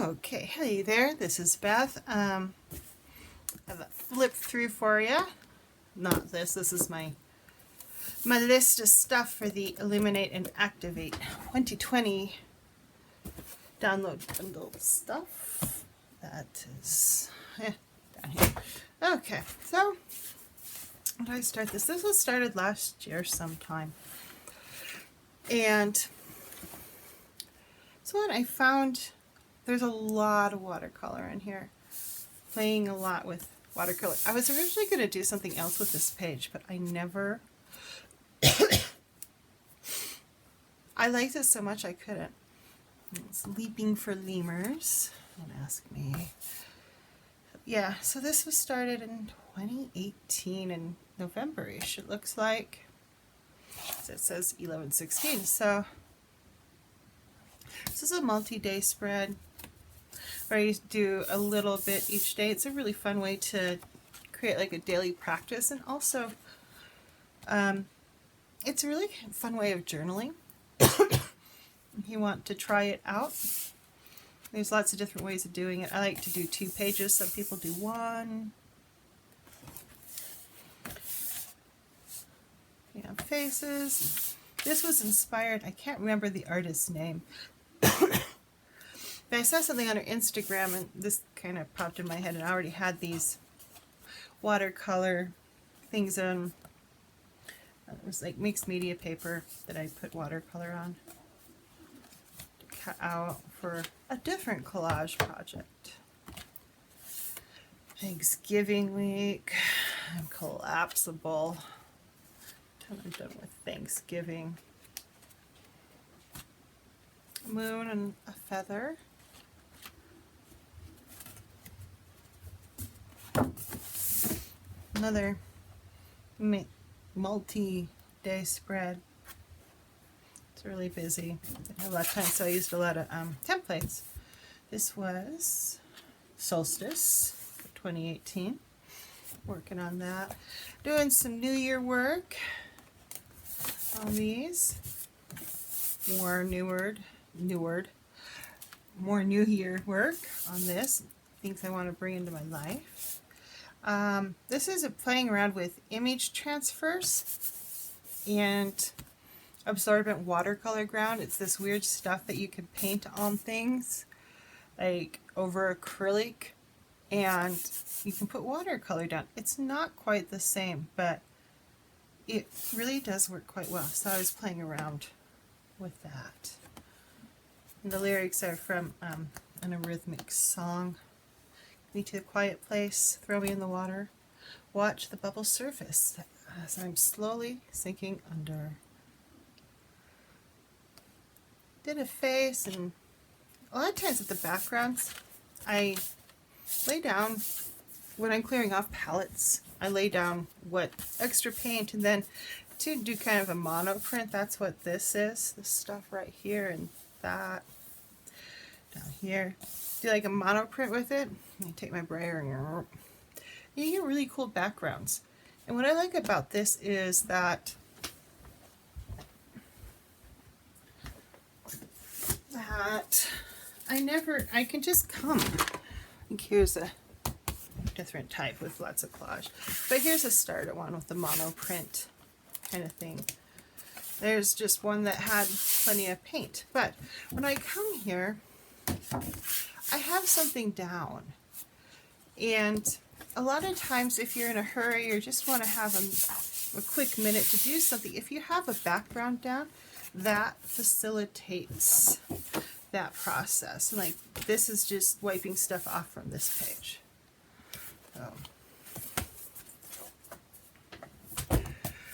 Okay, hey there, this is Beth. I have a flip through for you. Not this, this is my list of stuff for the Illuminate and Activate 2020 download bundle stuff. That is down here. Okay, so how do I start this? This was started last year sometime. And so what I found, there's a lot of watercolor in here. Playing a lot with watercolor. I was originally going to do something else with this page, but I never... I liked it so much I couldn't. It's Leaping for Lemurs. Don't ask me. Yeah, so this was started in 2018 in November-ish, it looks like. So it says 11/16. So this is a multi-day spread where you do a little bit each day. It's a really fun way to create like a daily practice, and also it's a really fun way of journaling. If you want to try it out, there's lots of different ways of doing it. I like to do 2 pages, some people do 1. Yeah, faces. This was inspired, I can't remember the artist's name, but I saw something on her Instagram and this kind of popped in my head, and I already had these watercolor things on. It was like mixed media paper that I put watercolor on to cut out for a different collage project. Thanksgiving week. I'm collapsible. I'm done with Thanksgiving. Moon and a feather. Another multi-day spread. It's really busy. I didn't have a lot of time, so I used a lot of templates. This was Solstice for 2018. Working on that. Doing some New Year work on these. More New Year work on this. Things I want to bring into my life. This is playing around with image transfers and absorbent watercolor ground. It's this weird stuff that you can paint on things like over acrylic, and you can put watercolor down. It's not quite the same, but it really does work quite well. So I was playing around with that. And the lyrics are from an Eurythmics song. Me to a quiet place, throw me in the water, watch the bubbles surface as I'm slowly sinking under. Did a face, and a lot of times with the backgrounds, I lay down, when I'm clearing off palettes, I lay down what extra paint, and then to do kind of a mono print, that's what this is, this stuff right here and that down here. Do like a mono print with it. I take my brayer and you get really cool backgrounds. And what I like about this is that I can just come. I think here's a different type with lots of collage. But here's a starter one with the mono print kind of thing. There's just one that had plenty of paint. But when I come here, I have something down. And a lot of times if you're in a hurry or just want to have a quick minute to do something, if you have a background down, that facilitates that process. Like this is just wiping stuff off from this page.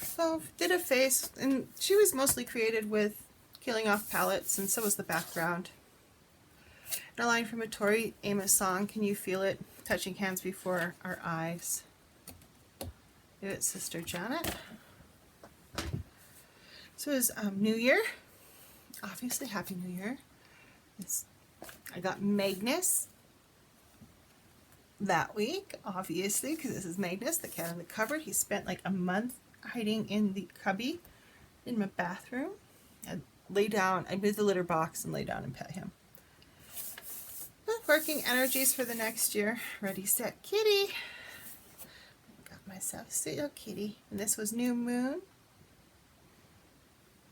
So did a face, and she was mostly created with killing off palettes, and so was the background. And a line from a Tori Amos song, Can You Feel It? Touching hands before our eyes. Do it, Sister Janet. So it was New Year. Obviously, Happy New Year. I got Magnus that week, obviously, because this is Magnus, the cat in the cupboard. He spent like a month hiding in the cubby in my bathroom. I moved the litter box and lay down and pet him. But Working energies for the next year. Ready, set, kitty. Got myself a kitty. And this was new moon.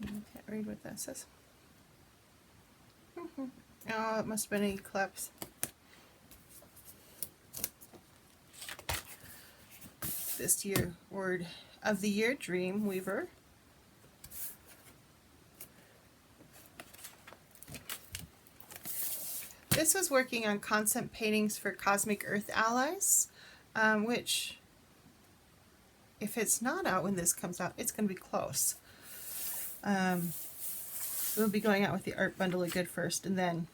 I can't read what that says. Oh, it must have been an eclipse. This year, word of the year, dream weaver. This was working on concept paintings for Cosmic Earth Allies, which, if it's not out when this comes out, it's going to be close. We'll be going out with the art bundle of good first, and then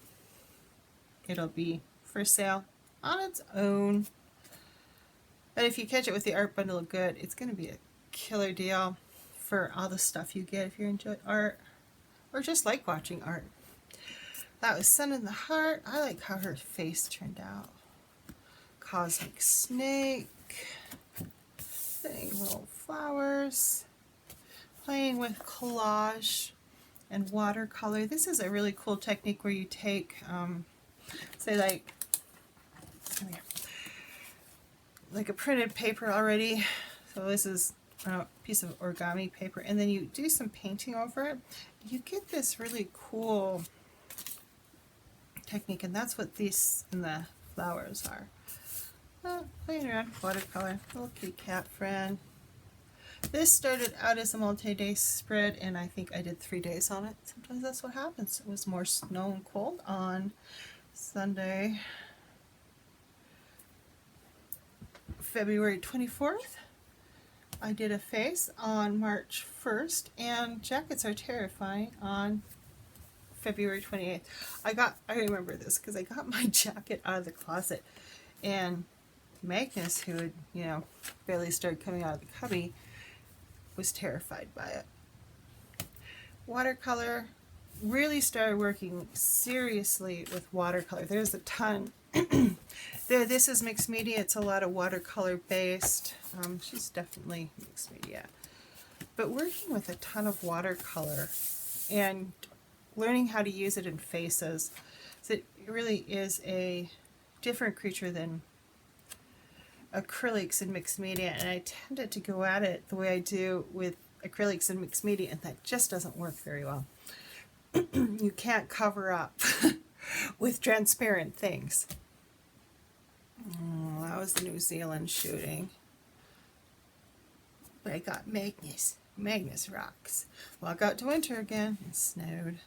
it'll be for sale on its own. But if you catch it with the art bundle of good, it's going to be a killer deal for all the stuff you get if you enjoy art or just like watching art. That was Sun in the Heart. I like how her face turned out. Cosmic Snake. Putting little flowers. Playing with collage and watercolor. This is a really cool technique where you take, say like a printed paper already. So this is a piece of origami paper, and then you do some painting over it. You get this really cool technique, and that's what these and the flowers are. Playing around with watercolor. Little kitty cat friend. This started out as a multi-day spread, and I think I did 3 days on it. Sometimes that's what happens. It was more snow and cold on Sunday, February 24th. I did a face on March 1st, and Jackets Are Terrifying on February 28th. I remember this because I got my jacket out of the closet, and Magnus, who had, barely started coming out of the cubby, was terrified by it. Watercolor, really started working seriously with watercolor. There's a ton. This is mixed media. It's a lot of watercolor based. She's definitely mixed media. But working with a ton of watercolor and learning how to use it in faces. So it really is a different creature than acrylics and mixed media, and I tended to go at it the way I do with acrylics and mixed media, and that just doesn't work very well. You can't cover up with transparent things. Oh, that was the New Zealand shooting. But I got Magnus. Magnus rocks. Walk out to winter again. It snowed.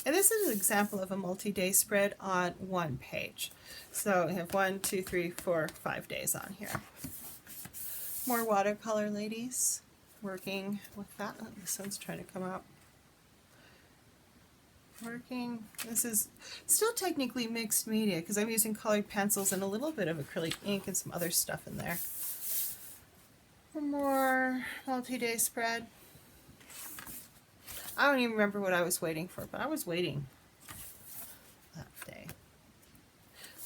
And this is an example of a multi-day spread on one page. So we have 1, 2, 3, 4, 5 days on here. More watercolor, ladies. Working with that. Oh, the sun's trying to come up. Working. This is still technically mixed media because I'm using colored pencils and a little bit of acrylic ink and some other stuff in there. More multi-day spread. I don't even remember what I was waiting for, but I was waiting that day.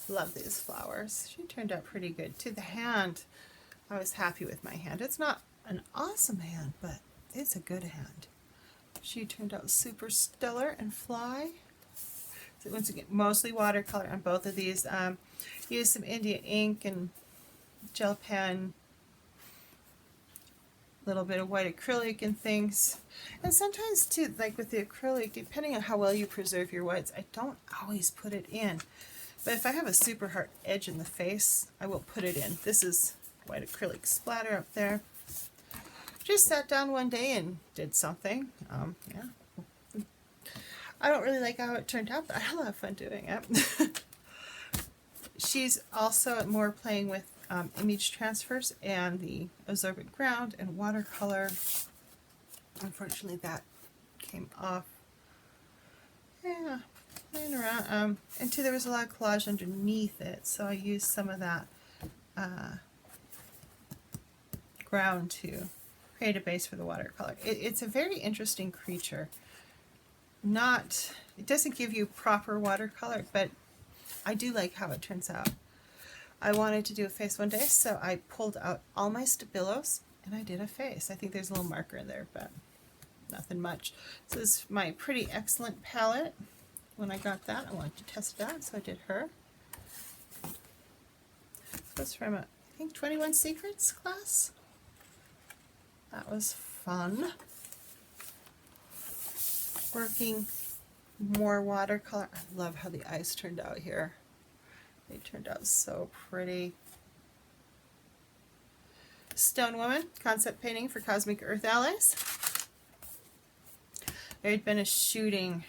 Love these flowers. She turned out pretty good. To the hand, I was happy with my hand. It's not an awesome hand, but it's a good hand. She turned out super stellar and fly. So once again, mostly watercolor on both of these. Use some India ink and gel pen. Little bit of white acrylic and things. And sometimes too, like with the acrylic, depending on how well you preserve your whites, I don't always put it in. But if I have a super hard edge in the face, I will put it in. This is white acrylic splatter up there. Just sat down one day and did something. Yeah. I don't really like how it turned out, but I had a lot of fun doing it. She's also more playing with image transfers and the absorbent ground and watercolor. Unfortunately, that came off. Yeah, playing around. And too, there was a lot of collage underneath it, so I used some of that ground to create a base for the watercolor. It's a very interesting creature. It doesn't give you proper watercolor, but I do like how it turns out. I wanted to do a face one day, so I pulled out all my Stabilos and I did a face. I think there's a little marker in there, but nothing much. So this is my Pretty Excellent palette. When I got that, I wanted to test it out, so I did her. This was from, I think, 21 Secrets class. That was fun. Working more watercolor. I love how the eyes turned out here. They turned out so pretty. Stone Woman, concept painting for Cosmic Earth Allies. There had been a shooting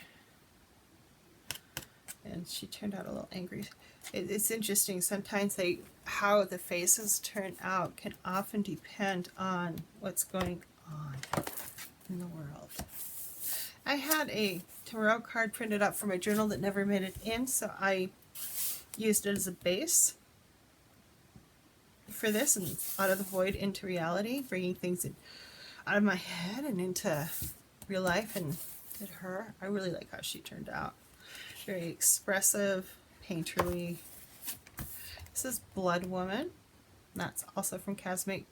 and she turned out a little angry. It's interesting, sometimes how the faces turn out can often depend on what's going on in the world. I had a tarot card printed up for my journal that never made it in, so I used it as a base for this, and out of the void into reality, bringing things out of my head and into real life, and did her. I really like how she turned out. Very expressive, painterly. This is Blood Woman. That's also from Cosmic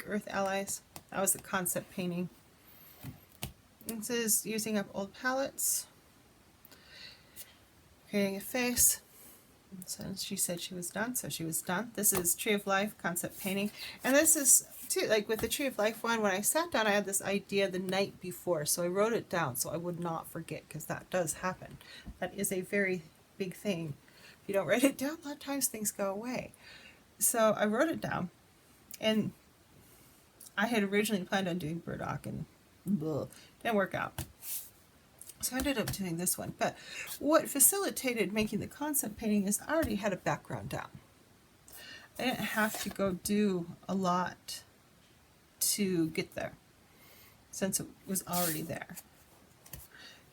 Earth Allies. That was the concept painting. This is using up old palettes, creating a face. So she said she was done, so she was done. This is Tree of Life concept painting, and this is too, like with the Tree of Life one, when I sat down I had this idea the night before, so I wrote it down so I would not forget, because that does happen. That is a very big thing. If you don't write it down, a lot of times things go away. So I wrote it down, and I had originally planned on doing burdock, and didn't work out. So I ended up doing this one. But what facilitated making the concept painting is I already had a background down. I didn't have to go do a lot to get there, since it was already there.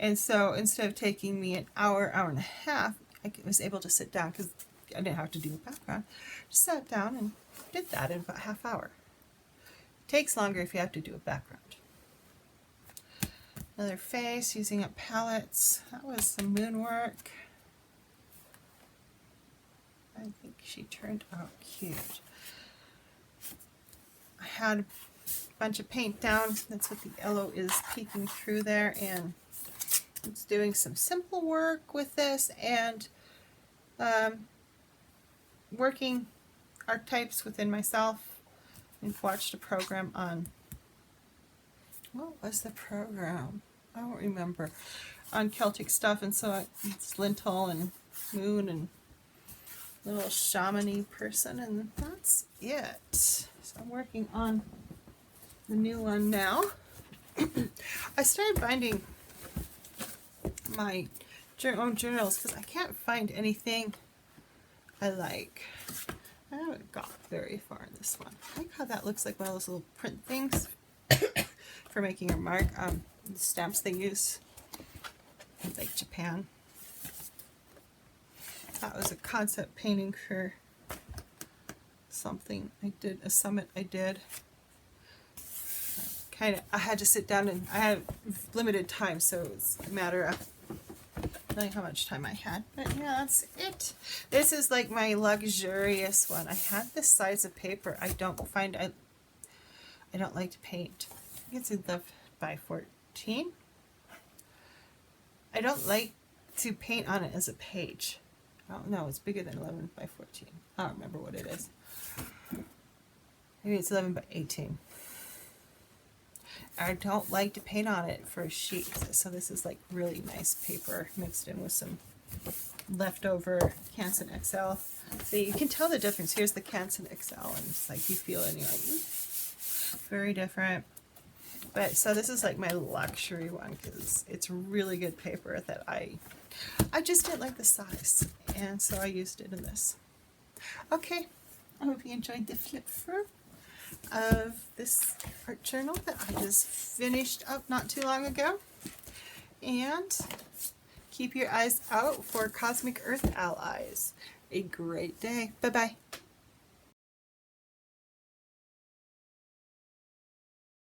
And so instead of taking me an hour, hour and a half, I was able to sit down, because I didn't have to do a background. Just sat down and did that in about a half hour. It takes longer if you have to do a background. Another face, using up palettes. That was some moon work. I think she turned out cute. I had a bunch of paint down. That's what the yellow is peeking through there, and it's doing some simple work with this, and working archetypes within myself. I've watched a program on, what was the program? I don't remember. On Celtic stuff, and so it's lintel and moon and little shaman-y person, and that's it. So I'm working on the new one now. I started binding my own journals because I can't find anything I like. I haven't got very far in this one. I like how that looks like one of those little print things for making a mark. The stamps they use in like Japan. That was a concept painting for something I did, a summit I did. I had to sit down, and I had limited time, so it's a matter of knowing how much time I had. But yeah, that's it. This is like my luxurious one. I had this size of paper. I don't like to paint. I think it's 11 by 14. I don't like to paint on it as a page. I don't know, it's bigger than 11 by 14. I don't remember what it is. Maybe it's 11 by 18. I don't like to paint on it for a sheet, so this is like really nice paper mixed in with some leftover Canson XL. So you can tell the difference. Here's the Canson XL, and it's like you feel it and you're like, very different. But so this is like my luxury one, because it's really good paper that I just didn't like the size, and so I used it in this. Okay, I hope you enjoyed the flip through of this art journal that I just finished up not too long ago. And keep your eyes out for Cosmic Earth Allies. A great day. Bye-bye.